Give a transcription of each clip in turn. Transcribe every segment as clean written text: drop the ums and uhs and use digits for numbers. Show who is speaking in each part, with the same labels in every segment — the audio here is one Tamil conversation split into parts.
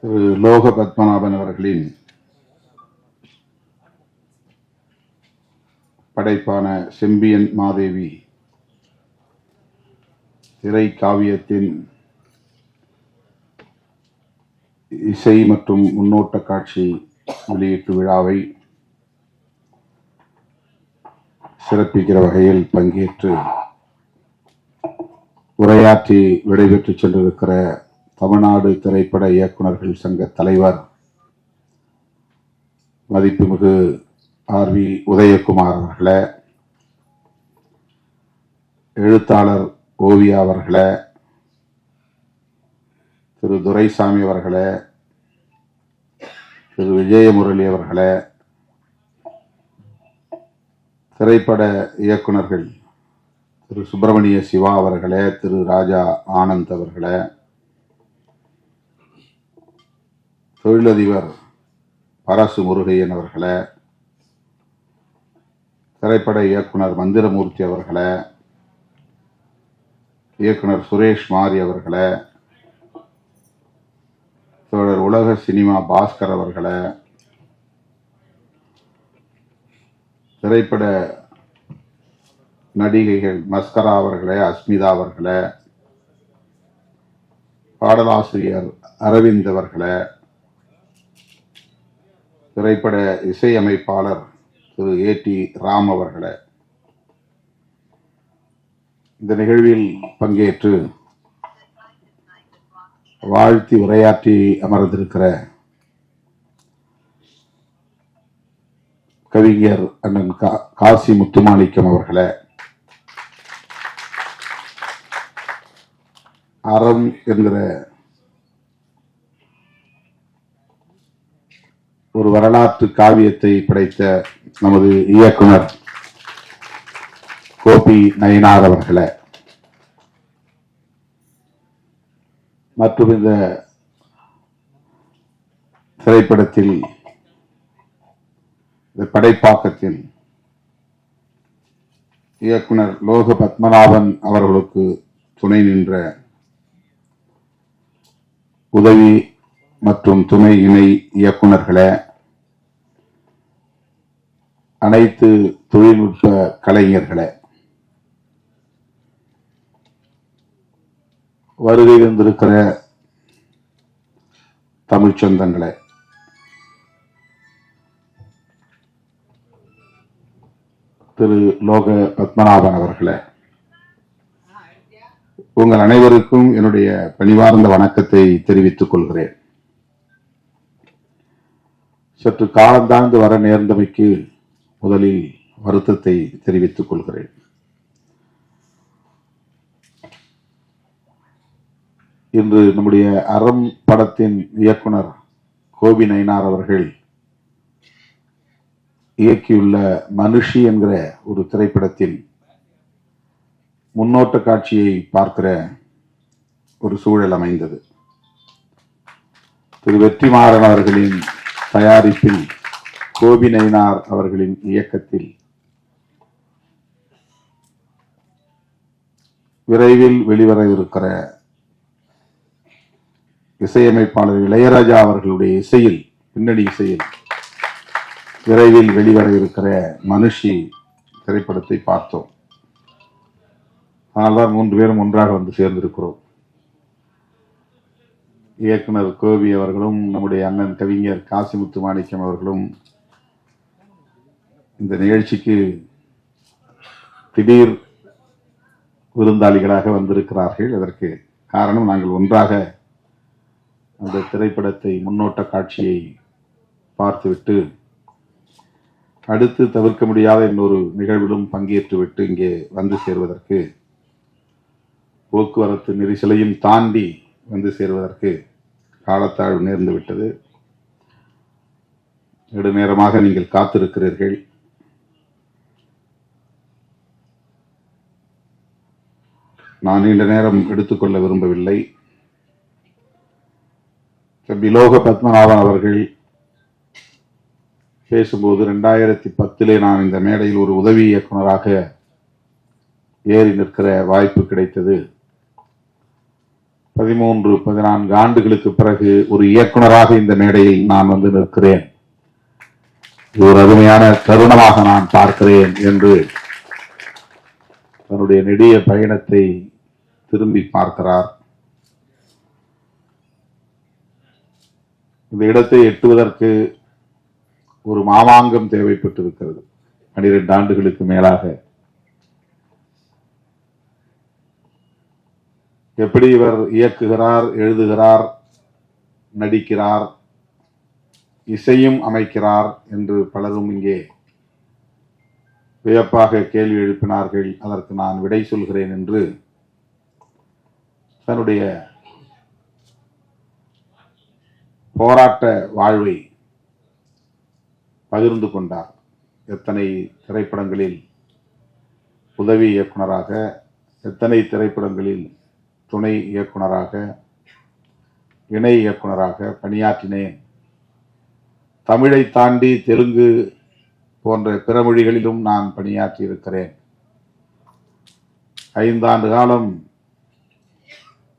Speaker 1: லோக பத்மநாபன் அவர்களின் படைப்பான செம்பியன் மாதேவி திரை காவியத்தின் இசை மற்றும் முன்னோட்ட காட்சி வெளியீட்டு விழாவை சிறப்பிக்கிற வகையில் பங்கேற்று உரையாற்றி விடைபெற்று சென்றிருக்கிற தமிழ்நாடு திரைப்பட இயக்குநர்கள் சங்க தலைவர் மதிப்புமிகு ஆர்.வி. உதயகுமார் அவர்களே, எழுத்தாளர் ஓவியா அவர்களே, திரு துரைசாமி அவர்களே, திரு விஜயமுரளி அவர்களே, திரைப்பட இயக்குநர்கள் திரு சுப்பிரமணிய சிவா அவர்களே, திரு ராஜா ஆனந்த் அவர்களே, தொழிலதிபர் பரசு முருகையன் அவர்களே, திரைப்பட இயக்குனர் மந்திரமூர்த்தி அவர்களே, இயக்குனர் சுரேஷ் மாரி அவர்களே, தோழர் உலக சினிமா பாஸ்கர் அவர்களே, திரைப்பட நடிகைகள் மஸ்கரா அவர்களே, அஸ்மிதா அவர்களே, பாடலாசிரியர் அரவிந்த் அவர்களே, திரைப்பட இசையமைப்பாளர் திரு ஏ.டி. ராம் அவர்களே, இந்த நிகழ்வில் பங்கேற்று வாழ்த்தி உரையாற்றி அமர்ந்திருக்கிற கவிஞர் அண்ணன் காசி முத்துமாணிக்கம் அவர்களே, அறம் என்கிற ஒரு வரலாற்று காவியத்தை படைத்த நமது இயக்குனர் கோபி நயினார் அவர்களே, மற்றும் இந்த திரைப்படத்தில் இந்த படைப்பாக்கத்தில் இயக்குனர் லோக பத்மநாபன் அவர்களுக்கு துணை நின்ற உதவி மற்றும் துணை இணை இயக்குநர்களே, அனைத்து தொழில்நுட்ப கலைஞர்களே, வருகை வந்திருக்கிற தமிழ் சொந்தங்களே, திரு லோக பத்மநாபன் அவர்களே, உங்கள் அனைவருக்கும் என்னுடைய பணிவார்ந்த வணக்கத்தை தெரிவித்துக் கொள்கிறேன். சற்று காலந்தாழ்ந்து வர நேர்ந்தமைக்கு முதலில் வருத்தத்தை தெரிவித்துக் கொள்கிறேன். இன்று நம்முடைய அறம் படத்தின் இயக்குனர் கோபி நயினார் அவர்கள் இயக்கியுள்ள மனுஷி என்கிற ஒரு திரைப்படத்தில் முன்னோட்ட காட்சியை பார்க்கிற ஒரு சூழல் அமைந்தது. திரு வெற்றிமாறன் அவர்களின் தயாரிப்பில் கோபி நயினார் அவர்களின் இயக்கத்தில் விரைவில் வெளிவர இருக்கிற இசையமைப்பாளர் இளையராஜா அவர்களுடைய இசையில், பின்னணி இசையில் விரைவில் வெளிவர இருக்கிற மனுஷி திரைப்படத்தை பார்த்தோம். அதனால்தான் 3 பேரும் ஒன்றாக வந்து சேர்ந்திருக்கிறோம். இயக்குனர் கோபி அவர்களும் நம்முடைய அண்ணன் கவிஞர் காசிமுத்து மாணிக்கம் அவர்களும் இந்த நிகழ்ச்சிக்கு திடீர் விருந்தாளிகளாக வந்திருக்கிறார்கள். அதற்கு காரணம், நாங்கள் ஒன்றாக அந்த திரைப்படத்தை முன்னோட்ட காட்சியை பார்த்துவிட்டு அடுத்து தவிர்க்க முடியாத இன்னொரு நிகழ்விலும் பங்கேற்றுவிட்டு இங்கே வந்து சேர்வதற்கு, போக்குவரத்து நெரிசலையும் தாண்டி வந்து சேர்வதற்கு காலத்தாழ்வு நேர்ந்து விட்டது. நெடுநேரமாக நீங்கள் காத்திருக்கிறீர்கள். நான் நீண்ட நேரம் எடுத்துக்கொள்ள விரும்பவில்லை. லோக பத்மநாபன் அவர்கள் பேசும்போது 2010 நான் இந்த மேடையில் ஒரு உதவி இயக்குநராக ஏறி நிற்கிற வாய்ப்பு கிடைத்தது. 14 ஆண்டுகளுக்கு பிறகு ஒரு இயக்குனராக இந்த மேடையில் நான் வந்து நிற்கிறேன். இது ஒரு அருமையான தருணமாக நான் பார்க்கிறேன் என்று தன்னுடைய நெடிய பயணத்தை திரும்பி பார்க்கிறார். இந்த இடத்தை எட்டுவதற்கு ஒரு மாமாங்கம் தேவைப்பட்டிருக்கிறது. 12 ஆண்டுகளுக்கு மேலாக எப்படி இவர் இயக்குகிறார், எழுதுகிறார், நடிக்கிறார், இசையும் அமைக்கிறார் என்று பலரும் இங்கே வியப்பாக கேள்வி எழுப்பினார்கள். அதற்கு நான் விடை சொல்கிறேன் என்று தன்னுடைய போராட்ட வாழ்வை பகிர்ந்து கொண்டார். எத்தனை திரைப்படங்களில் உதவி இயக்குனராக, எத்தனை திரைப்படங்களில் துணை இயக்குனராக, இணை இயக்குனராக பணியாற்றினேன். தமிழை தாண்டி தெலுங்கு போன்ற பிற மொழிகளிலும் நான் பணியாற்றி இருக்கிறேன். 5 ஆண்டு காலம்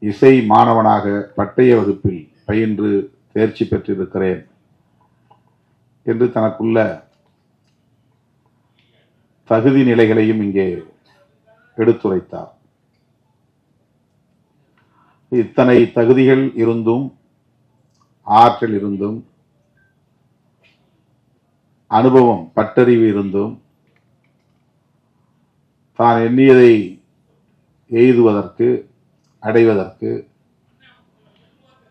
Speaker 1: இசை மாணவனாக பட்டய வகுப்பில் பயின்று தேர்ச்சி பெற்றிருக்கிறேன் என்று தனக்குள்ள தகுதி நிலைகளையும் இங்கே எடுத்துரைத்தார். இத்தனை தகுதிகள் இருந்தும், ஆற்றல் இருந்தும், அனுபவம் பட்டறிவு இருந்தும் தான் எண்ணியதை எய்துவதற்கு, அடைவதற்கு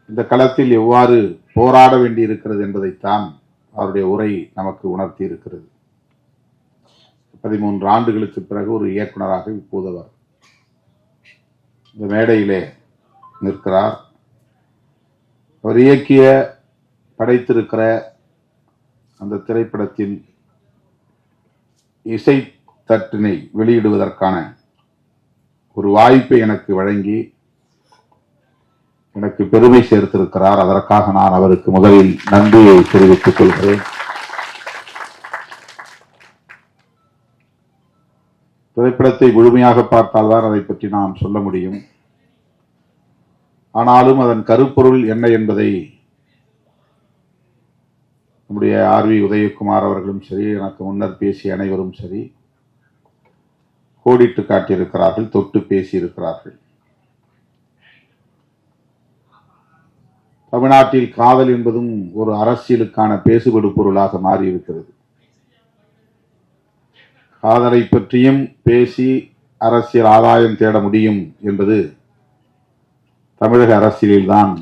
Speaker 1: இந்த களத்தில் எவ்வாறு போராட வேண்டியிருக்கிறது என்பதைத்தான் அவருடைய உரை நமக்கு உணர்த்தி இருக்கிறது. 13 ஆண்டுகளுக்கு பிறகு ஒரு இயக்குனராக இப்போது அவர் இந்த மேடையிலே நிற்கிறார். அவர் இயக்கிய, படைத்திருக்கிற அந்த திரைப்படத்தின் இசை தட்டினை வெளியிடுவதற்கான ஒரு வாய்ப்பை எனக்கு வழங்கி எனக்கு பெருமை சேர்த்திருக்கிறார். அதற்காக நான் அவருக்கு முதலில் நன்றியை தெரிவித்துக் கொள்கிறேன். திரைப்படத்தை முழுமையாக பார்த்தால்தான் அதை பற்றி நாம் சொல்ல முடியும். ஆனாலும் அதன் கருப்பொருள் என்ன என்பதை நம்முடைய ஆர்வி உதயகுமார் அவர்களும் சரி, எனக்கு முன்னர் பேசிய அனைவரும் சரி கோடிட்டு காட்டியிருக்கிறார்கள், தொட்டு பேசியிருக்கிறார்கள். தமிழ்நாட்டில் காதல் என்பதும் ஒரு அரசியலுக்கான பேசுபடு பொருளாக மாறியிருக்கிறது. காதலை பற்றியும் பேசி அரசியல் ஆதாயம் தேட முடியும் என்பது தமிழக அரசியலில் தான்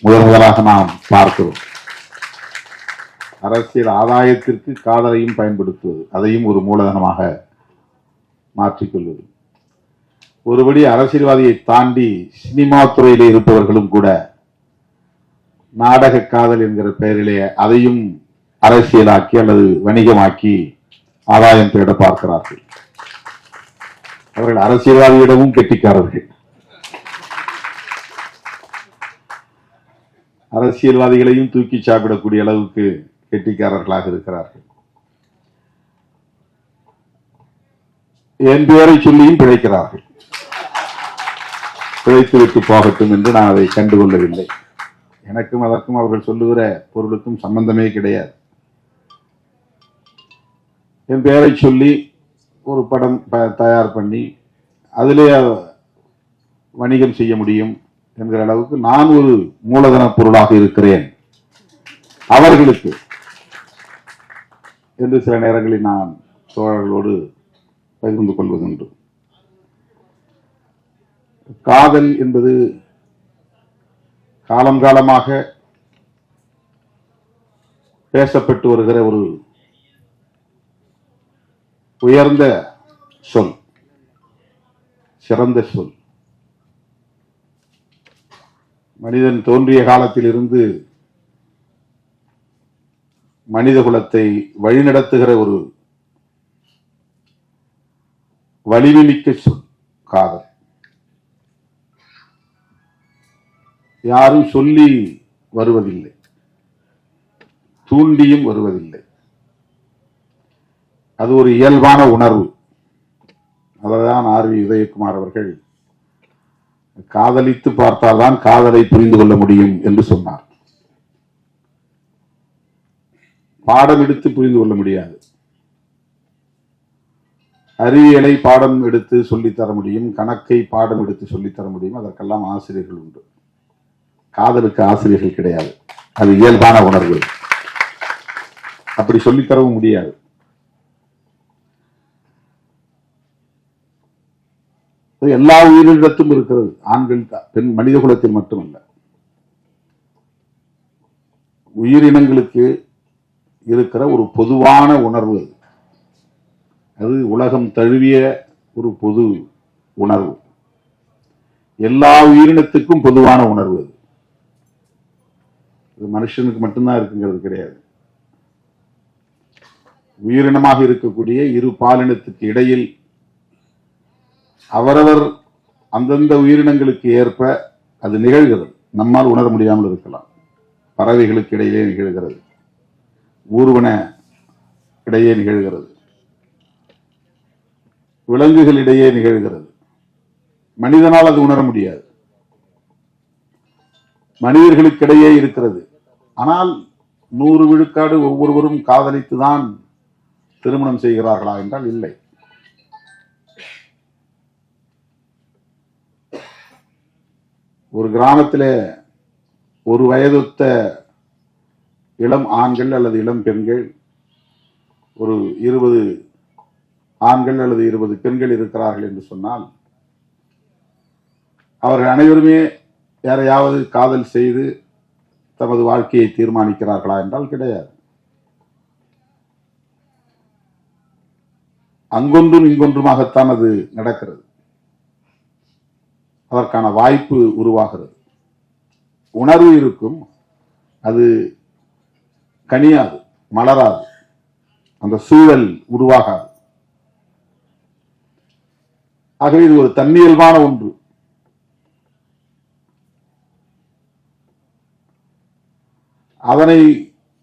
Speaker 1: முதலாக நாம் பார்க்கிறோம். அரசியல் ஆதாயத்திற்கு காதலையும் பயன்படுத்துவது, அதையும் ஒரு மூலதனமாக மாற்றிக்கொள்வது. ஒருபடி அரசியல்வாதியை தாண்டி சினிமா துறையிலே இருப்பவர்களும் கூட நாடக காதல் என்கிற பெயரிலே அதையும் அரசியலாக்கி அல்லது வணிகமாக்கி ஆதாயம் தேட பார்க்கிறார்கள். அவர்கள் அரசியல்வாதியிடமும் கெட்டிக்காரர்கள். அரசியல்வாதிகளையும் தூக்கி சாப்பிடக்கூடிய அளவுக்கு கெட்டிக்காரர்களாக இருக்கிறார்கள். என் பெயரை சொல்லியும் பிழைக்கிறார்கள். பிழைத்துவிட்டு போகட்டும் என்று நான் அதை கண்டுகொள்ளவில்லை. எனக்கும் அதற்கும் அவர்கள் சொல்லுகிற பொருளுக்கும் சம்பந்தமே கிடையாது. என் பெயரை சொல்லி ஒரு படம் தயார் பண்ணி அதிலே வணிகம் செய்ய முடியும் என்கிற அளவுக்கு நான் ஒரு மூலதன பொருளாக இருக்கிறேன் அவர்களுக்கு என்று சில நேரங்களில் நான் தோழர்களோடு பகிர்ந்து கொள்வதுண்டு. காதல் என்பது காலம் காலமாக பேசப்பட்டு வருகிற ஒரு உயர்ந்த சொல், சிறந்த சொல். மனிதன் தோன்றிய காலத்தில் இருந்து மனித குலத்தை வழிநடத்துகிற ஒரு வலிமைமிக்க சொல் காதல். யாரும் சொல்லி வருவதில்லை, தூண்டியும் வருவதில்லை. அது ஒரு இயல்பான உணர்வு. அததான் ஆர்வி உதயகுமார் அவர்கள் காதலித்து பார்த்தால்தான் காதலை புரிந்து கொள்ள முடியும் என்று சொன்னார். பாடம் எடுத்து புரிந்து கொள்ள முடியாது. அறிவியலை பாடம் எடுத்து சொல்லித்தர முடியும், கணக்கை பாடம் எடுத்து சொல்லித்தர முடியும், அதற்கெல்லாம் ஆசிரியர்கள் உண்டு. காதலுக்கு ஆசிரியர்கள் கிடையாது. அது இயல்பான உணர்வு. அப்படி சொல்லித்தரவும் முடியாது. எல்லா உயிரினத்தும் இருக்கிறது. ஆண்கள் பெண் மனித குலத்தில் மட்டுமல்ல, உயிரினங்களுக்கு இருக்கிற ஒரு பொதுவான உணர்வு. அது உலகம் தழுவிய ஒரு பொது உணர்வு. எல்லா உயிரினத்துக்கும் பொதுவான உணர்வு. அது மனுஷனுக்கு மட்டும்தான் இருக்குங்கிறது கிடையாது. உயிரினமாக இருக்கக்கூடிய இரு பாலினத்துக்கு இடையில் அவரவர் அந்தந்த உயிரினங்களுக்கு ஏற்ப அது நிகழ்கிறது. நம்மால் உணர முடியாமல் இருக்கலாம். பறவைகளுக்கு இடையிலே நிகழ்கிறது, ஊர்வன இடையே நிகழ்கிறது, விலங்குகளிடையே நிகழ்கிறது. மனிதனால் அது உணர முடியாது. மனிதர்களுக்கிடையே இருக்கிறது. ஆனால் 100 விழுக்காடு ஒவ்வொருவரும் காதலித்துதான் திருமணம் செய்கிறார்களா என்றால் இல்லை. ஒரு கிராமத்தில் ஒரு வயதொத்த இளம் ஆண்கள் அல்லது இளம் பெண்கள், ஒரு 20 ஆண்கள் அல்லது 20 பெண்கள் இருக்கிறார்கள் என்று சொன்னால், அவர்கள் அனைவருமே யாரையாவது காதல் செய்து தமது வாழ்க்கையை தீர்மானிக்கிறார்களா என்றால் கிடையாது. அங்கொன்றும் இங்கொன்றுமாகத்தான் அது நடக்கிறது. அதற்கான வாய்ப்பு உருவாகிறது. உணர்வு இருக்கும், அது கனியாது, மலராது, அந்த சூழல் உருவாகாது. ஆகவே இது ஒரு தன்னியல்பான ஒன்று. அதனை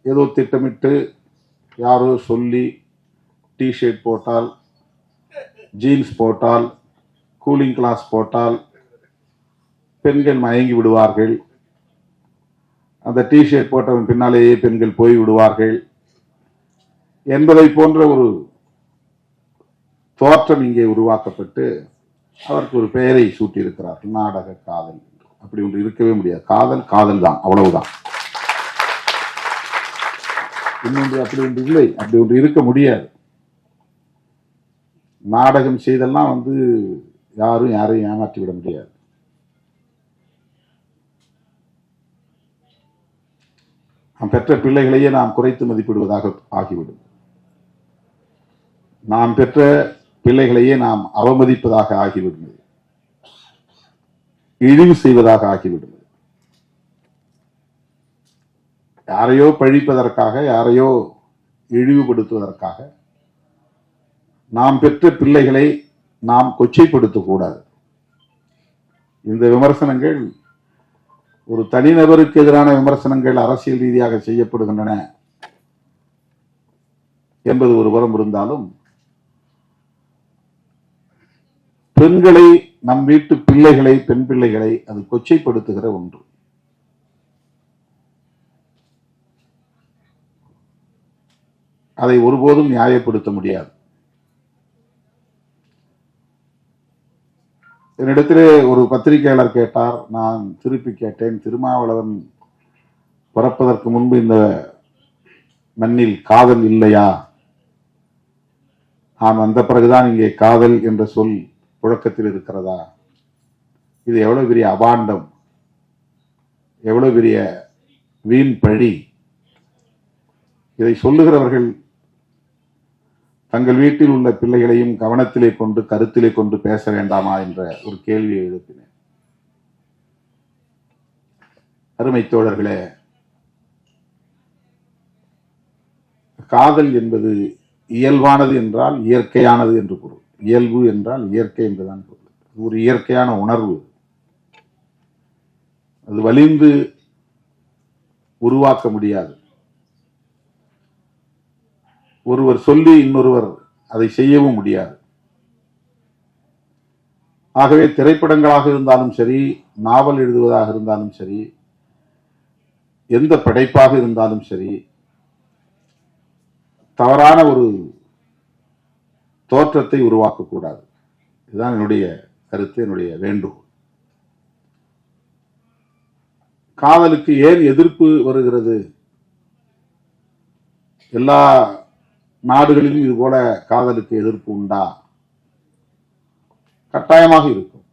Speaker 1: ஏதோ திட்டமிட்டு யாரோ சொல்லி டிஷர்ட் போட்டால், ஜீன்ஸ் போட்டால், கூலிங் கிளாஸ் போட்டால் பெண்கள் மயங்கி விடுவார்கள். அந்த டிஷர்ட் போட்டவன் பின்னாலேயே பெண்கள் போய் விடுவார்கள் என்பதை போன்ற ஒரு தோற்றம் இங்கே உருவாக்கப்பட்டு அதற்கு ஒரு பெயரை சூட்டியிருக்கிறார்கள், நாடக காதல். அப்படி ஒன்று இருக்கவே முடியாது. காதல் காதல் தான், அவ்வளவுதான். இன்னொன்று அப்படி ஒன்று இல்லை, அப்படி ஒன்று இருக்க முடியாது. நாடகம் செய்தெல்லாம் யாரும் யாரையும் ஏமாற்றி விட முடியாது. நாம் பெற்ற பிள்ளைகளையே நாம் குறைத்து மதிப்பிடுவதாக ஆகிவிடும். நாம் பெற்ற பிள்ளைகளையே நாம் அவமதிப்பதாக ஆகிவிடும், இழிவு செய்வதாக ஆகிவிடும். யாரையோ பழிப்பதற்காக, யாரையோ இழிவுபடுத்துவதற்காக நாம் பெற்ற பிள்ளைகளை நாம் கொச்சைப்படுத்தக்கூடாது. இந்த விமர்சனங்கள் ஒரு தனிநபருக்கு எதிரான விமர்சனங்கள் அரசியல் ரீதியாக செய்யப்படுகின்றன என்பது ஒரு புறம் இருந்தாலும், பெண்களை, நம் வீட்டு பிள்ளைகளை, பெண் பிள்ளைகளை அது கொச்சைப்படுத்துகிற ஒன்று. அதை ஒருபோதும் நியாயப்படுத்த முடியாது. என்னிடத்திலே ஒரு பத்திரிகையாளர் கேட்டார், நான் திருப்பி கேட்டேன், திருமாவளவன் பிறப்பதற்கு முன்பு இந்த மண்ணில் காதல் இல்லையா? நான் வந்த பிறகுதான் இங்கே காதல் என்ற சொல் புழக்கத்தில் இருக்கிறதா? இது எவ்வளவு பெரிய அபாண்டம், எவ்வளவு பெரிய வீண் பழி. இதை சொல்லுகிறவர்கள் தங்கள் வீட்டில் உள்ள பிள்ளைகளையும் கவனத்திலே கொண்டு, கருத்திலே கொண்டு பேச வேண்டாமா என்ற ஒரு கேள்வியை எழுப்பினேன். அருமை தோழர்களே, காதல் என்பது இயல்பானது என்றால் இயற்கையானது என்று பொருள். இயல்பு என்றால் இயற்கை என்றுதான் பொருள். ஒரு இயற்கையான உணர்வு. அது வலிந்து உருவாக்க முடியாது. ஒருவர் சொல்லி இன்னொருவர் அதை செய்யவும் முடியாது. ஆகவே திரைப்படங்களாக இருந்தாலும் சரி, நாவல் எழுதுவதாக இருந்தாலும் சரி, எந்த படைப்பாக இருந்தாலும் சரி, தவறான ஒரு தோற்றத்தை உருவாக்கக்கூடாது. இதுதான் என்னுடைய கருத்து, என்னுடைய வேண்டுகோள். காதலுக்கு ஏன் எதிர்ப்பு வருகிறது? எல்லா நாடுகளிலும் இது போல காதலுக்கு எதிர்ப்பு உண்டா? கட்டாயமாக இருக்கும்.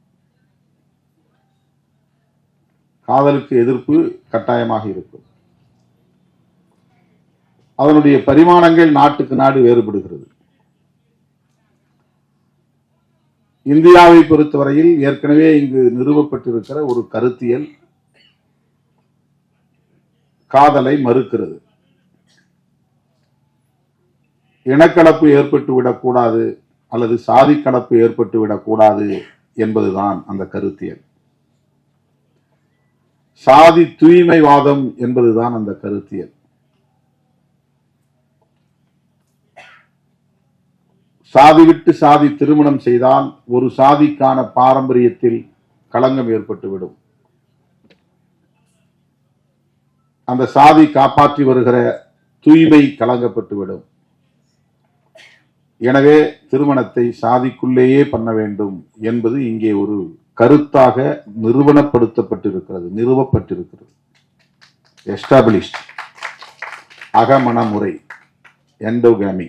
Speaker 1: காதலுக்கு எதிர்ப்பு கட்டாயமாக இருக்கும். அதனுடைய பரிமாணங்கள் நாட்டுக்கு நாடு வேறுபடுகிறது. இந்தியாவை பொறுத்தவரையில் ஏற்கனவே இங்கு நிறுவப்பட்டிருக்கிற ஒரு கருத்தியல் காதலை மறுக்கிறது. இனக்கலப்பு ஏற்பட்டு விடக்கூடாது அல்லது சாதி கலப்பு ஏற்பட்டு விடக்கூடாது என்பதுதான் அந்த கருத்தியல். சாதி தூய்மைவாதம் என்பதுதான் அந்த கருத்தியல். சாதி விட்டு சாதி திருமணம் செய்தால் ஒரு சாதிக்கான பாரம்பரியத்தில் களங்கம் ஏற்பட்டுவிடும். அந்த சாதி காப்பாற்றி வருகிற தூய்மை கலங்கப்பட்டுவிடும். எனவே திருமணத்தை சாதிக்குள்ளேயே பண்ண வேண்டும் என்பது இங்கே ஒரு கருத்தாக நிறுவப்பட்டிருக்கிறது. எஸ்டாபிளிஷ்ட் அகமண முறை, எண்டோகாமி.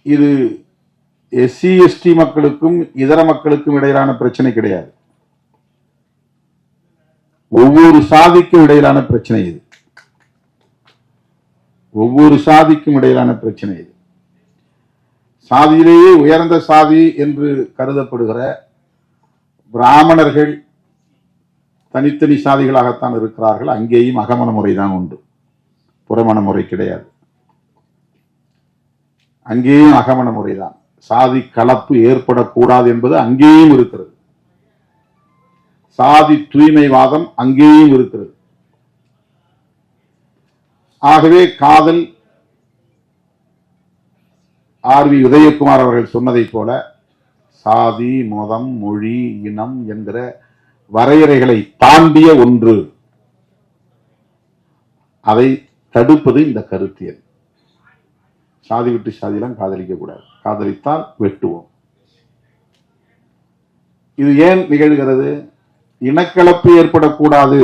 Speaker 1: இது எஸ்சி எஸ்டி மக்களுக்கும் இதர மக்களுக்கும் இடையிலான பிரச்சனை கிடையாது. ஒவ்வொரு சாதிக்கும் இடையிலான பிரச்சனை இது. ஒவ்வொரு சாதிக்கும் இடையிலான பிரச்சனை இது. சாதியிலேயே உயர்ந்த சாதி என்று கருதப்படுகிற பிராமணர்கள் தனித்தனி சாதிகளாகத்தான் இருக்கிறார்கள். அங்கேயும் அகமண முறைதான் உண்டு, புறமண முறை கிடையாது. அங்கேயும் அகமண முறைதான். சாதி கலப்பு ஏற்படக்கூடாது என்பது அங்கேயும் இருக்கிறது. சாதி தூய்மைவாதம் அங்கேயும் இருக்கிறது. ஆகவே காதல், ஆர் வி உதயகுமார் அவர்கள் சொன்னதை போல, சாதி, மதம், மொழி, இனம் என்கிற வரையறைகளை தாண்டிய ஒன்று. அதை தடுப்பது இந்த கருத்தியல். சாதி விட்டு சாதியெல்லாம் காதலிக்க கூடாது, காதலித்தால் வெட்டுவோம். இது ஏன் நிகழ்கிறது? இனக்கலப்பு ஏற்படக்கூடாது,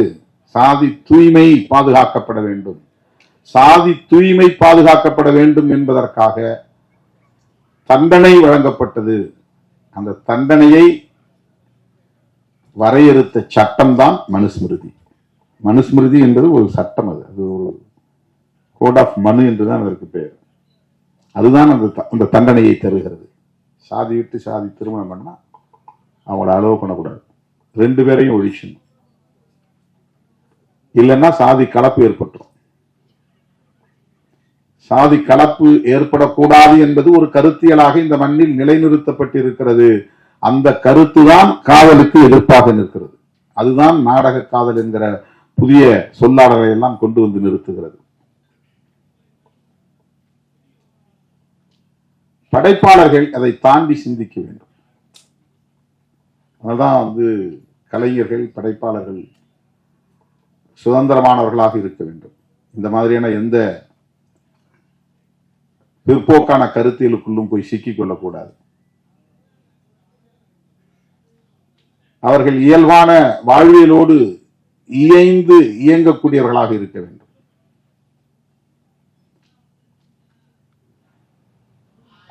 Speaker 1: சாதி தூய்மை பாதுகாக்கப்பட வேண்டும். சாதி தூய்மை பாதுகாக்கப்பட வேண்டும் என்பதற்காக தண்டனை வழங்கப்பட்டது. அந்த தண்டனையை வரையறுத்த சட்டம் தான் மனுஸ்மிருதி. மனுஸ்மிருதி என்பது ஒரு சட்டம். அது ஒரு கோட் ஆஃப் மனு என்றுதான் அதற்கு பெயர். அதுதான் அந்த தண்டனையை தருகிறது. சாதி விட்டு சாதி திருமணம் பண்ணா அவங்கள அலோவ் பண்ணக்கூடாது, 2 பேரையும் ஒழிக்கணும். இல்லைன்னா சாதி கலப்பு ஏற்பட்டுரும். சாதி கலப்பு ஏற்படக்கூடாது என்பது ஒரு கருத்தியலாக இந்த மண்ணில் நிலைநிறுத்தப்பட்டிருக்கிறது. அந்த கருத்துதான் காதலுக்கு எதிர்ப்பாக நிற்கிறது. அதுதான் நாடக காதல் என்கிற புதிய சொல்லாடலை எல்லாம் கொண்டு வந்து நிறுத்துகிறது. படைப்பாளர்கள் அதை தாண்டி சிந்திக்க வேண்டும். அதுதான் கலைஞர்கள், படைப்பாளர்கள் சுதந்திரமானவர்களாக இருக்க வேண்டும். இந்த மாதிரியான எந்த பிற்போக்கான கருத்தியலுக்குள்ளும் போய் சிக்கிக் கொள்ளக்கூடாது. அவர்கள் இயல்பான வாழ்வியலோடு இயைந்து இயங்கக்கூடியவர்களாக இருக்க வேண்டும்.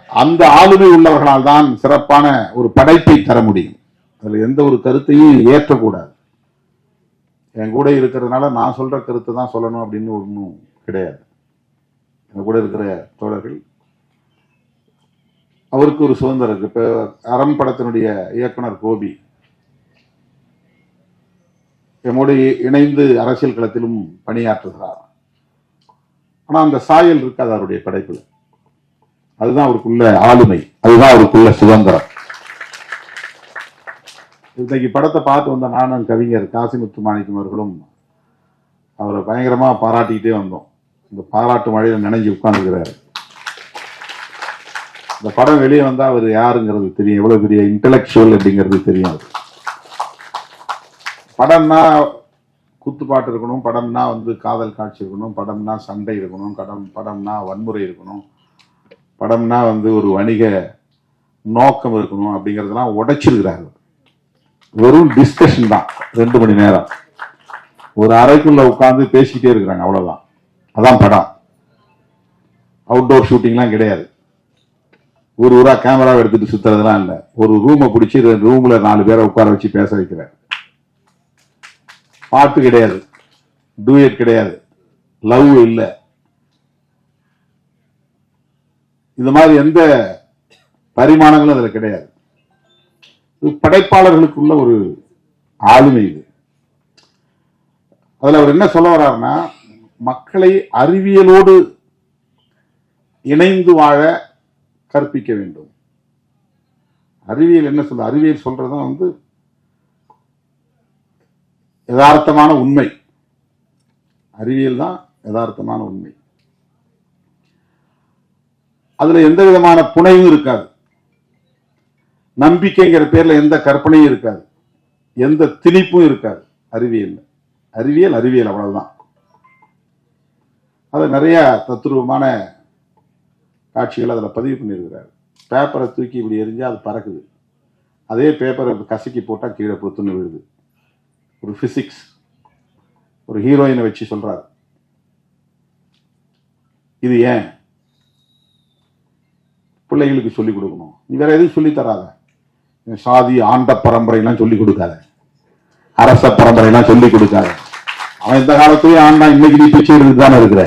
Speaker 1: அந்த ஆளுமை உள்ளவர்களால் தான் சிறப்பான ஒரு படைப்பை தர முடியும். அதுல எந்த ஒரு கருத்தையும் ஏற்றக்கூடாது. என் கூட இருக்கிறதுனால நான் சொல்ற கருத்தை தான் சொல்லணும் அப்படின்னு ஒன்றும் கிடையாது. என் கூட இருக்கிற தோழர்கள், அவருக்கு ஒரு சுதந்திரம் இருக்கு. இப்ப அறம் படத்தினுடைய இயக்குனர் கோபி என்னோடு இணைந்து அரசியல் களத்திலும் பணியாற்றுகிறார். ஆனா அந்த சாயல் இருக்காது அவருடைய படைப்புல. அதுதான் அவருக்குள்ள ஆளுமை, அதுதான் அவருக்குள்ள சுதந்திரம். இன்னைக்கு படத்தை பார்த்து வந்த நானும் கவிஞர் காசிமுத்து மாணிக்கம் அவர்களும் அவரை பயங்கரமா பாராட்டிக்கிட்டே வந்தோம். இந்த பாராட்டு மழையில நினைஞ்சு உட்கார்ந்துருக்கிறாரு. இந்த படம் வெளியே வந்தா அவர் யாருங்கிறது தெரியும், எவ்வளவு பெரிய இன்டெலக்சுவல் அப்படிங்கிறது தெரியும். படம்னா குத்துப்பாட்டு இருக்கணும், படம்னா காதல் காட்சி இருக்கணும், படம்னா சண்டை இருக்கணும், படம்னா வன்முறை இருக்கணும், படம்னா ஒரு வணிக நோக்கம் இருக்கணும் அப்படிங்கறதெல்லாம் உடைச்சிருக்கிறாங்க. வெறும் டிஸ்கஷன் தான் 2 மணி நேரம் ஒரு அறைக்குள்ள உட்கார்ந்து பேசிக்கிட்டே இருக்கிறாங்க, அவ்வளவுதான். அதான் படம். அவுட்டோர் ஷூட்டிங்லாம் கிடையாது. ஊரா கேமராவை எடுத்துட்டு சுத்துறதுலாம் இல்லை. ஒரு ரூமை பிடிச்சி ரூம்ல 4 பேரை உட்கார வச்சு பேச வைக்கிறார். பாட்டு கிடையாது, டூயட் கிடையாது, லவ் இல்லை. இந்த மாதிரி எந்த பரிமாணங்களும் அதுல கிடையாது. படைப்பாளர்களுக்குள்ள ஒரு ஆளுமை இது. அதுல அவர் என்ன சொல்ல வர்றாருன்னா, மக்களை அறிவியலோடு இணைந்து வாழ கற்பிக்க வேண்டும். அறிவியல் என்ன சொல்ல, அறிவியல் சொல்றதுதான் யதார்த்தமான உண்மை. அறிவியல் தான் யதார்த்தமான உண்மை. அதுல எந்த விதமான புனைவும் இருக்காது. நம்பிக்கைங்கிற பேர்ல எந்த கற்பனையும் இருக்காது, எந்த திணிப்பும் இருக்காது. அறிவியல் அறிவியல் அறிவியல் அவ்வளவுதான். அது நிறைய தத்துருவமான காட்சிகள் அதில் பதிவு பண்ணியிருக்கிறார். பேப்பரை தூக்கி இப்படி எரிஞ்சா அது பறக்குது, அதே பேப்பரை கசக்கி போட்டால் கீழே பொத்துன்னு விழுது. ஒரு பிசிக்ஸ், ஒரு ஹீரோயினை வச்சு சொல்றாரு. இது ஏன் பிள்ளைகளுக்கு சொல்லிக் கொடுக்கணும்? நீ வேற எதுவும் சொல்லி தராத. சாதி ஆண்ட பரம்பரைலாம் சொல்லிக் கொடுக்காத, அரச பரம்பரைலாம் சொல்லிக் கொடுக்காத. அவன் இந்த காலத்திலேயே ஆண்டா, இன்னைக்கு நீ பிச்சை எடுத்து தானே இருக்கிற.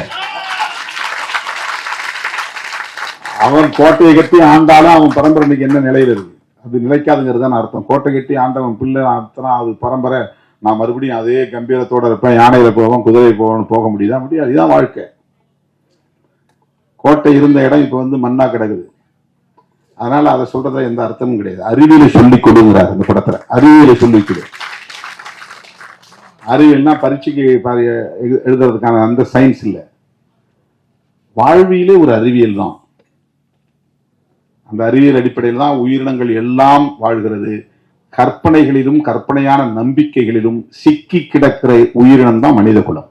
Speaker 1: அவன் கோட்டையை கட்டி ஆண்டாலும் அவன் பரம்பரை இன்னைக்கு என்ன நிலையில இருக்கு? அது நிலைக்காதுங்கிறது தான் அர்த்தம். கோட்டை கட்டி ஆண்டவன் பிள்ளை அர்த்தம் அது பரம்பரை. நான் மறுபடியும் அதே கம்பீரத்தோட இருப்பேன், யானையில போவோம், குதிரை போவோம், போக முடியுதா? முடியாது. இதுதான் வாழ்க்கை. கோட்டை இருந்த இடம் இப்ப மண்ணா கிடக்குது. அதனால அதை சொல்றதுல எந்த அர்த்தமும் கிடையாது. அறிவியலை சொல்லிக் கொடுங்கிறார் இந்த படத்துல. அறிவியலை சொல்லிக் கொடு. அறிவியல்னா பரீட்சைக்கு எழுதுறதுக்கான அந்த சயின்ஸ் இல்ல, வாழ்வியலே ஒரு அறிவியல் தான். அந்த அறிவியல் அடிப்படையில் தான் உயிரினங்கள் எல்லாம் வாழ்கிறது. கற்பனைகளிலும் கற்பனையான நம்பிக்கைகளிலும் சிக்கி கிடக்கிற உயிரினம் தான் மனித குலம்.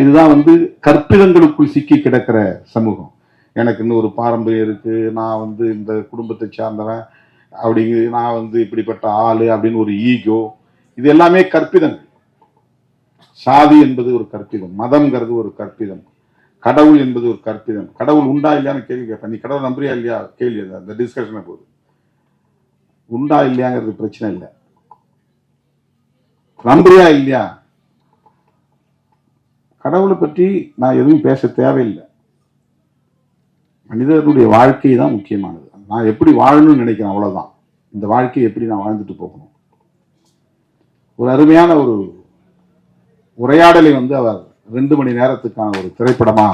Speaker 1: இதுதான் கற்பிதங்களுக்குள் சிக்கி கிடக்கிற சமூகம். எனக்கு இன்னும் ஒரு பாரம்பரியம் இருக்கு, நான் இந்த குடும்பத்தை சார்ந்தவன் அப்படிங்கு, நான் இப்படிப்பட்ட ஆளு அப்படின்னு ஒரு ஈகோ, இது எல்லாமே கற்பிதங்கள். சாதி என்பது ஒரு கற்பிதம், மதம்ங்கிறது ஒரு கற்பிதம், கடவுள் என்பது ஒரு கற்பிதம். கடவுள் உண்டா இல்லையான்னு கேள்வி கேட்பேன். நீ கடவுள் நம்புறியா இல்லையா கேள்வி, அந்த டிஸ்கஷன் போது உண்டா இல்லையாங்கிறது பிரச்சனை இல்லை, நம்புறியா இல்லையா. கடவுளை பற்றி நான் எதுவும் பேச தேவையில்லை. மனிதனுடைய வாழ்க்கை தான் முக்கியமானது. நான் எப்படி வாழணும்னு நினைக்கிறேன், அவ்வளவுதான். இந்த வாழ்க்கையை எப்படி நான் வாழ்ந்துட்டு போகணும். ஒரு அருமையான ஒரு உரையாடலை அவர் 2 மணி நேரத்துக்கான ஒரு திரைப்படமா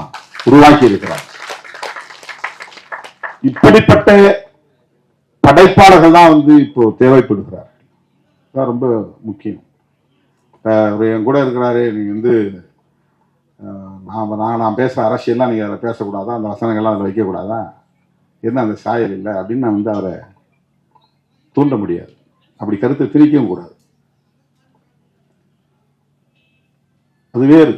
Speaker 1: உருவாக்கி இருக்கிறார். இப்படிப்பட்ட படைப்பாளர்கள் தான் இப்போ தேவைப்படுகிறார். ரொம்ப முக்கியம். என் கூட இருக்கிறாரு, நீங்க நான் பேசுற அரசியல்லாம் நீங்க அதை பேசக்கூடாதா, அந்த வசனங்கள்லாம் அதில் வைக்கக்கூடாதா, என்ன அந்த சாயல் இல்லை அப்படின்னு நான் அவரை தூண்ட முடியாது. அப்படி கருத்தை திணிக்கவும் கூடாது. அது வேறு.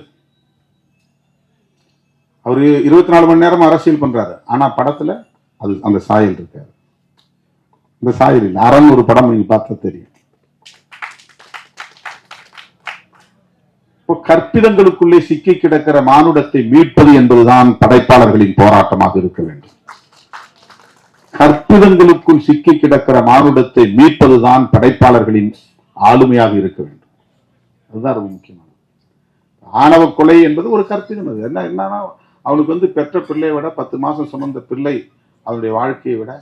Speaker 1: அவரு 24 மணி நேரம் அரசியல் பண்றாரு, ஆனா படத்துல அது அந்த சாயல் இருக்காரு. இந்த சாயல் இல்லை. அரண் ஒரு படம் நீங்க பார்த்தா தெரியும். கற்பிதங்களுக்குள்ளே சிக்கி கிடக்கிற மானுடத்தை மீட்பது என்பதுதான் படைப்பாளர்களின் போராட்டமாக இருக்க வேண்டும். கற்பிதங்களுக்குள் சிக்கி கிடக்கிற மானுடத்தை மீட்பதுதான் படைப்பாளர்களின் ஆளுமையாக இருக்க வேண்டும். அதுதான் ரொம்ப முக்கியமானது. ஆணவ கொலை என்பது ஒரு கற்பிதம். அது என்னன்னா, அவனுக்கு பெற்ற பிள்ளையை விட 10 மாசம் சுமந்த பிள்ளை அவனுடைய வாழ்க்கையை விட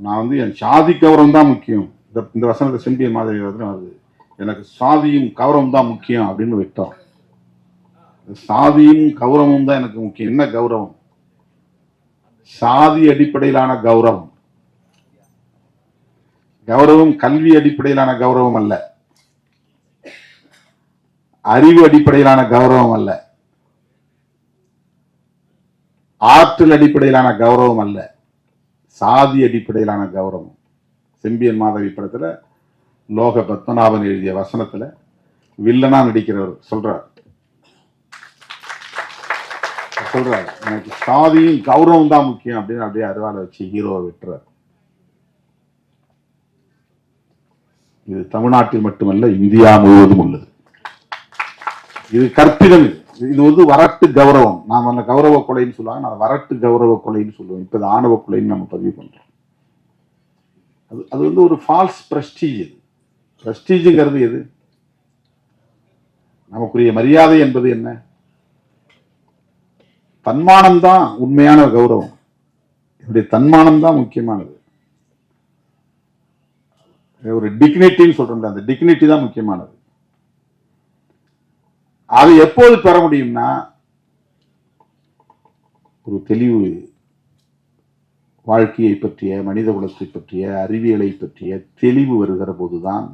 Speaker 1: நான் என் சாதி கௌரவம் தான் முக்கியம். இந்த வசனத்தை செம்பியன் மாதிரி வருது. எனக்கு சாதியும் கௌரவம் தான் முக்கியம் அப்படின்னு விட்டோம். சாதியும் கௌரவமும் தான் எனக்கு முக்கியம். என்ன கௌரவம்? சாதி அடிப்படையிலான கௌரவம். கௌரவம் கல்வி அடிப்படையிலான கௌரவம் அல்ல, அறிவு அடிப்படையிலான கௌரவம் அல்ல. ஆற்றல் அடிப்படையிலான கௌரவம் அல்ல, சாதி அடிப்படையிலான கௌரவம். செம்பியன் மாதவி படத்துல லோக பத்மநாபன் எழுதிய வசனத்துல வில்லனா நடிக்கிறவர் சொல்றார், எனக்கு சாதியும் கௌரவம் தான் முக்கியம் அப்படின்னு அப்படியே அருவாளை வச்சு ஹீரோவை வெட்டுறார். இது தமிழ்நாட்டில் மட்டுமல்ல, இந்தியா முழுவதும் உள்ளது. இது கற்பிதம். இது வந்து வரட்டு கௌரவம். நாம அந்த கௌரவ கொலைன்னு சொல்லுவாங்க, நான் வரட்டு கௌரவ கொலைன்னு சொல்லுவோம். இப்ப இது ஆணவ கொலைன்னு நம்ம பதிவு பண்றோம். அது வந்து ஒரு ஃபால்ஸ் பிரஸ்டீஜ். பிரஸ்டீஜுங்கிறது எது? நமக்குரிய மரியாதை என்பது என்ன? தன்மானம் தான் உண்மையான கௌரவம். இப்படி தன்மானம் தான் முக்கியமானது. ஒரு டிக்னிட்டின்னு சொல்றோம், அந்த டிக்னிட்டி தான் முக்கியமானது. அதை எப்போது பெற முடியும்னா, ஒரு தெளிவு வாழ்க்கையை பற்றிய, மனித குலத்தை பற்றிய, அறிவியலை பற்றிய தெளிவு வருகிற போதுதான்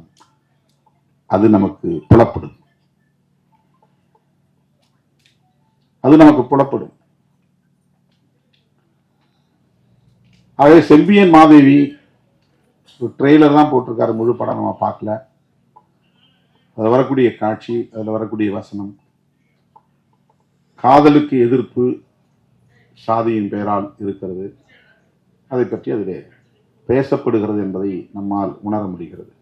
Speaker 1: அது நமக்கு புலப்படும். ஆகவே செம்பியன் மாதேவி ஒரு ட்ரெய்லர் தான் போட்டிருக்காரு, முழு படம் நம்ம பார்க்கல. அதில் வரக்கூடிய காட்சி, அதில் வரக்கூடிய வசனம், காதலுக்கு எதிர்ப்பு சாதியின் பெயரால் இருக்கிறது, அதை பற்றி அதிலே பேசப்படுகிறது என்பதை நம்மால் உணர முடிகிறது.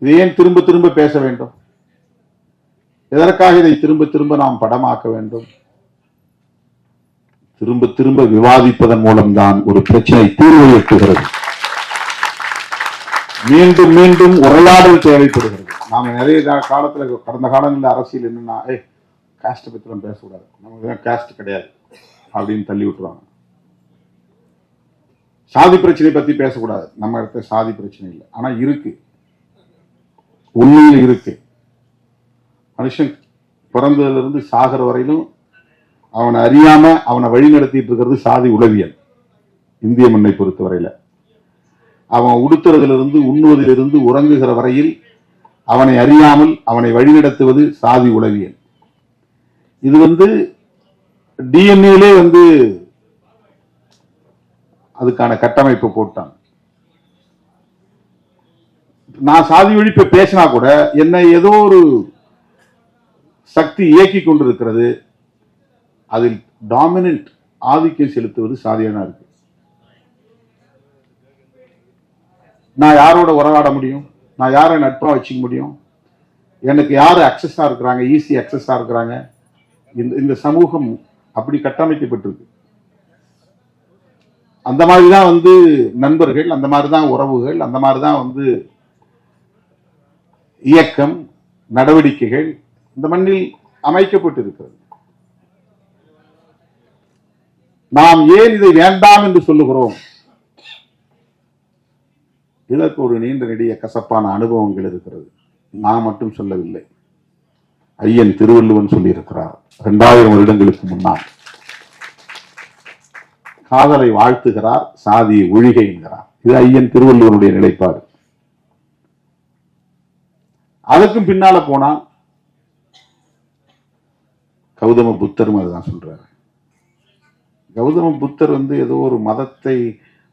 Speaker 1: இதை ஏன் திரும்ப திரும்ப பேச வேண்டும்? எதற்காக இதை திரும்ப திரும்ப நாம் படமாக்க வேண்டும்? திரும்ப திரும்ப விவாதிப்பதன் மூலம்தான் ஒரு பிரச்சனை தீர்வு எட்டுகிறது. மீண்டும் மீண்டும் உரையாடல் தேவைப்படுகிறது. நாம நிறைய காலத்துல, கடந்த காலங்களில் அரசியல் என்னன்னா, காஸ்ட் பத்தி நம்ம பேசக்கூடாது, நமக்கு காஸ்ட் கிடையாது அப்படின்னு தள்ளி விட்டுருவாங்க. சாதி பிரச்சனை பத்தி பேசக்கூடாது, நம்ம இடத்துல சாதி பிரச்சனை இல்லை, ஆனா இருக்கு, உண்மையில் இருக்கு. மனுஷன் பிறந்ததுல இருந்து சாகர வரையிலும் அவனை அறியாம அவனை வழி நடத்திட்டு இருக்கிறது சாதி உளவியல். இந்திய மண்ணை பொறுத்தவரையில அவன் உடுத்துறதிலிருந்து, உண்ணுவதிலிருந்து, உறங்குகிற வரையில் அவனை அறியாமல் அவனை வழிநடத்துவது சாதி உளவியல். இது வந்து டிஎன்ஏலே வந்து அதுக்கான கட்டமைப்பு போட்டான். நான் சாதி ஒழிப்பை பேசினா கூட என்னை ஏதோ ஒரு சக்தி இயக்கி கொண்டிருக்கிறது, அதில் டாமினன்ட் ஆதிக்கம் செலுத்துவது சாதியானா இருக்கு. நான் யாரோட உறவாட முடியும்? நான் யாரை நட்பா வச்சுக்க முடியும்? எனக்கு யாரு அக்சஸா இருக்கிறாங்க, ஈஸி அக்சஸா இருக்கிறாங்க? இந்த சமூகம் அப்படி கட்டமைக்கப்பட்டிருக்கு. அந்த மாதிரிதான் வந்து நண்பர்கள், அந்த மாதிரிதான் உறவுகள், அந்த மாதிரிதான் வந்து இயக்கம், நடவடிக்கைகள் இந்த மண்ணில் அமைக்கப்பட்டிருக்கிறது. நாம் ஏன் இதை வேண்டாம் என்று சொல்லுகிறோம்? இதற்கு ஒரு நீண்ட நெடிய கசப்பான அனுபவங்கள் இருக்கிறது. நான் மட்டும் சொல்லவில்லை, ஐயன் திருவள்ளுவன் சொல்லியிருக்கிறார் 2000 வருடங்களுக்கு முன்னால். காதலை வாழ்த்துகிறார், சாதியை ஒழிகை என்கிறார். இது ஐயன் திருவள்ளுவனுடைய நிலைப்பாடு. அதுக்கும் பின்னால போனால் கௌதம புத்தரும் அதுதான் சொல்றாரு. கௌதம புத்தர் வந்து ஏதோ ஒரு மதத்தை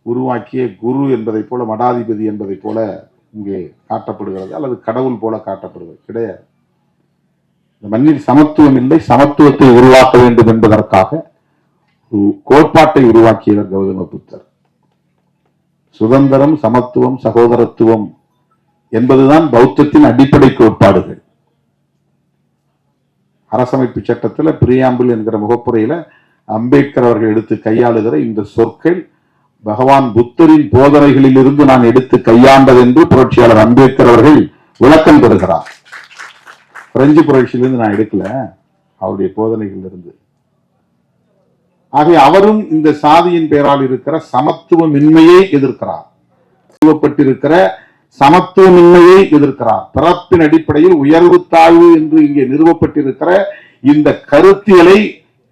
Speaker 1: உருவாக்கிய குரு என்பதை போல, மடாதிபதி என்பதை போல இங்கே காட்டப்படுகிறது, அல்லது கடவுள் போல காட்டப்படுகிறது கிடையாது. இந்த மண்ணில் சமத்துவம் இல்லை, சமத்துவத்தை உருவாக்க வேண்டும் என்பதற்காக ஒரு கோட்பாட்டை உருவாக்கியவர் கௌதம புத்தர். சுதந்திரம், சமத்துவம், சகோதரத்துவம் என்பதுதான் பௌத்தத்தின் அடிப்படை கோட்பாடுகள். அரசமைப்பு சட்டத்தில் பிரியாம்பிள் என்கிற முகப்புரையில அம்பேத்கர் அவர்கள் எடுத்து கையாளுகிற இந்த சொற்கள் பகவான் புத்தரின் போதனைகளில் இருந்து நான் எடுத்து கையாண்டது என்று புரட்சியாளர் அம்பேத்கர் அவர்கள் விளக்கம் பெறுகிறார். பிரெஞ்சு புரட்சியிலிருந்து நான் எடுக்கல, அவருடைய போதனைகள் இருந்து. ஆகவே அவரும் இந்த சாதியின் பெயரால் இருக்கிற சமத்துவமின்மையை எதிர்க்கிறார், நிறுவப்பட்டிருக்கிற சமத்துவமின்மையை எதிர்க்கிறார். பிறப்பின் அடிப்படையில் உயர்வு தாழ்வு என்று இங்கே நிறுவப்பட்டிருக்கிற இந்த கருத்தியலை,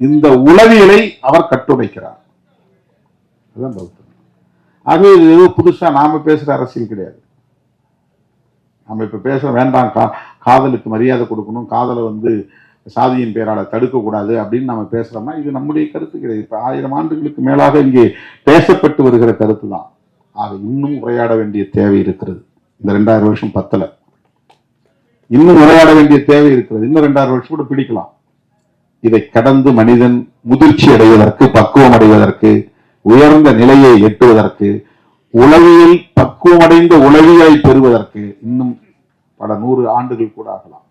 Speaker 1: இந்த உளவியலை அவர் கட்டுடைக்கிறார். அதுதான் பௌத்தம். ஆகவே இது ஏதோ புதுசா நாம பேசுற அரசியல் கிடையாது. நம்ம இப்ப பேசுற வேண்டாம், காதலுக்கு மரியாதை கொடுக்கணும், காதலை வந்து சாதியின் பேரால தடுக்கக்கூடாது அப்படின்னு நம்ம பேசுறோம்னா இது நம்முடைய கருத்து கிடையாது. இப்ப 1000 ஆண்டுகளுக்கு மேலாக இங்கே பேசப்பட்டு வருகிற கருத்து தான். ஆக இன்னும் உரையாட வேண்டிய தேவை இருக்கிறது. இந்த 2000 வருஷம் பத்தல, இன்னும் உரையாட வேண்டிய தேவை இருக்கிறது. இன்னும் 2000 வருஷம் கூட பிடிக்கலாம். இதை கடந்து மனிதன் முதிர்ச்சி அடைவதற்கு, பக்குவம் அடைவதற்கு, உயர்ந்த நிலையை எட்டுவதற்கு, உளவியல் பக்குவமடைந்த உளவியலை பெறுவதற்கு இன்னும் பல 100 ஆண்டுகள் கூட ஆகலாம்.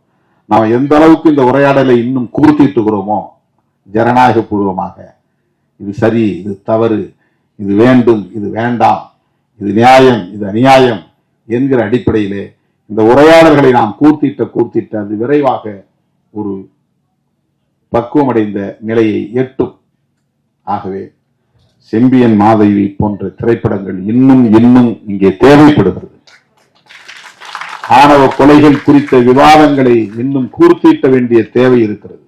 Speaker 1: நாம் எந்த அளவுக்கு இந்த உரையாடலை இன்னும் கூர்த்திட்டுகிறோமோ ஜனநாயக பூர்வமாக, இது சரி, இது தவறு, இது வேண்டும், இது வேண்டாம், இது நியாயம், இது அநியாயம் என்கிற அடிப்படையிலே இந்த உரையாடல்களை நாம் கூர்த்திட்ட அது விரைவாக ஒரு பக்குவமடைந்த நிலையை எட்டும். ஆகவே செம்பியன் மாதவி போன்ற திரைப்படங்கள் இன்னும் இங்கே தேவைப்படுகிறது. ஆணவ கொலைகள் குறித்த விவாதங்களை இன்னும் கூர்த்திட்ட வேண்டிய தேவை இருக்கிறது.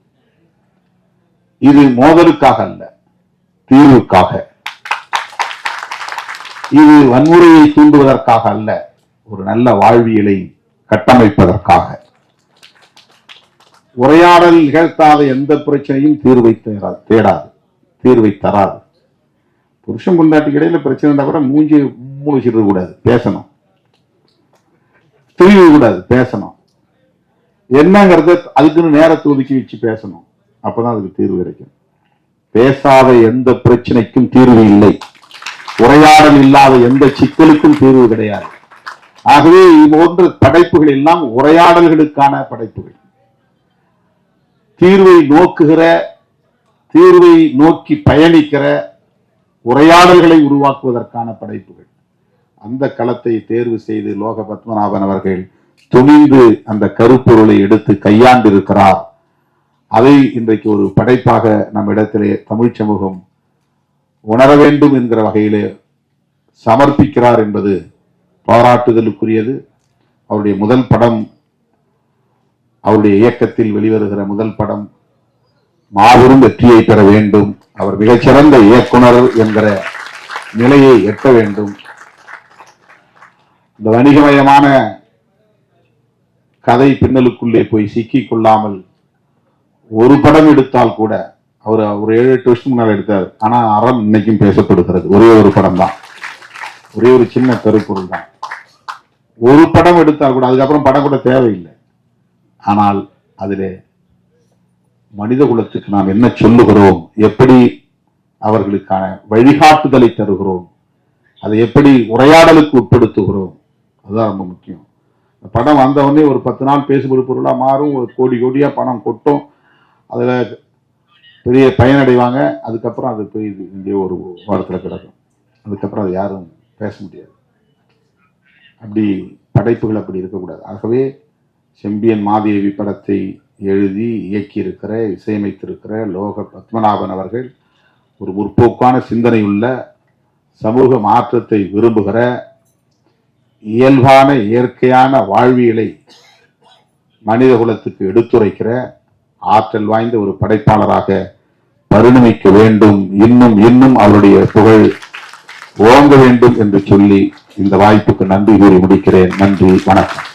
Speaker 1: இது மோதலுக்காக அல்ல, தீர்வுக்காக. இது வன்முறையை தூண்டுவதற்காக அல்ல, ஒரு நல்ல வாழ்வியலை கட்டமைப்பதற்காக. உரையாடல் நிகழ்த்தாத எந்த பிரச்சனையும் தேடாது, தீர்வை தராது. புருஷன் பொண்டாட்டிக்கு இடையில பிரச்சனை இருந்தா கூட மூஞ்சி வச்சிருக்க கூடாது, பேசணும். தீர்வு கூடாது, பேசணும். என்னங்கிறத அதுக்குன்னு நேரத்தை ஒதுக்கி வச்சு பேசணும். அப்பதான் அதுக்கு தீர்வு கிடைக்கும். பேசாத எந்த பிரச்சனைக்கும் தீர்வு இல்லை, உரையாடல் இல்லாத எந்த சிக்கலுக்கும் தீர்வு கிடையாது. ஆகவே இதுபோன்ற படைப்புகள் எல்லாம் உரையாடல்களுக்கான படைப்புகள், தீர்வை நோக்குகிற, தீர்வை நோக்கி பயணிக்கிற உரையாடல்களை உருவாக்குவதற்கான படைப்புகள். அந்த களத்தை தேர்வு செய்து லோக பத்மநாபன் அவர்கள் துணிந்து அந்த கருப்பொருளை எடுத்து கையாண்டிருக்கிறார். அதை இன்றைக்கு ஒரு படைப்பாக நம் இடத்திலே தமிழ் சமூகம் உணர வேண்டும் என்கிற வகையிலே சமர்ப்பிக்கிறார் என்பது பாராட்டுதலுக்குரியது. அவருடைய முதல் படம், அவருடைய இயக்கத்தில் வெளிவருகிற முதல் படம் மாபெரும் வெற்றியை பெற வேண்டும். அவர் மிகச்சிறந்த இயக்குனர் என்கிற நிலையை எட்ட வேண்டும். இந்த வணிகமயமான கதை பின்னலுக்குள்ளே போய் சிக்கிக் கொள்ளாமல் ஒரு படம் எடுத்தால் கூட, அவர் ஒரு 7-8 வருஷம் முன்னால் எடுத்தார். ஆனா அறம் இன்னைக்கும் பேசப்படுகிறது. ஒரே ஒரு படம் தான், ஒரே ஒரு சின்ன கருப்பொருள் தான். ஒரு படம் எடுத்தால் கூட, அதுக்கப்புறம் படம் கூட தேவையில்லை. ஆனால் அதிலே மனித குலத்துக்கு நாம் என்ன சொல்லுகிறோம், எப்படி அவர்களுக்கான வழிகாட்டுதலை தருகிறோம், அதை எப்படி உரையாடலுக்கு உட்படுத்துகிறோம், அதுதான் ரொம்ப முக்கியம். படம் வந்தவொடனே ஒரு 10 நாள் பேசுபொரு பொருளா மாறும், ஒரு கோடியா பணம் கொட்டும், அதுல பெரிய பயனடைவாங்க. அதுக்கப்புறம் அது போய் இங்கே ஒரு வாரத்தில் கிடக்கும். அதுக்கப்புறம் அது யாரும் பேச முடியாது. அப்படி படைப்புகள் அப்படி இருக்கக்கூடாது. ஆகவே செம்பியன் மாதேவி படத்தை எழுதி இயக்கியிருக்கிற, இசையமைத்திருக்கிற லோக பத்மநாபன் அவர்கள் ஒரு முற்போக்கான சிந்தனை உள்ள, சமூக மாற்றத்தை விரும்புகிற, இயல்பான இயற்கையான வாழ்வியலை மனித குலத்துக்கு எடுத்துரைக்கிற ஆற்றல் வாய்ந்த ஒரு படைப்பாளராக பரிணமிக்க வேண்டும். இன்னும் அவருடைய புகழ் ஓங்க வேண்டும் என்று சொல்லி இந்த வாய்ப்புக்கு நன்றி கூறி முடிக்கிறேன். நன்றி, வணக்கம்.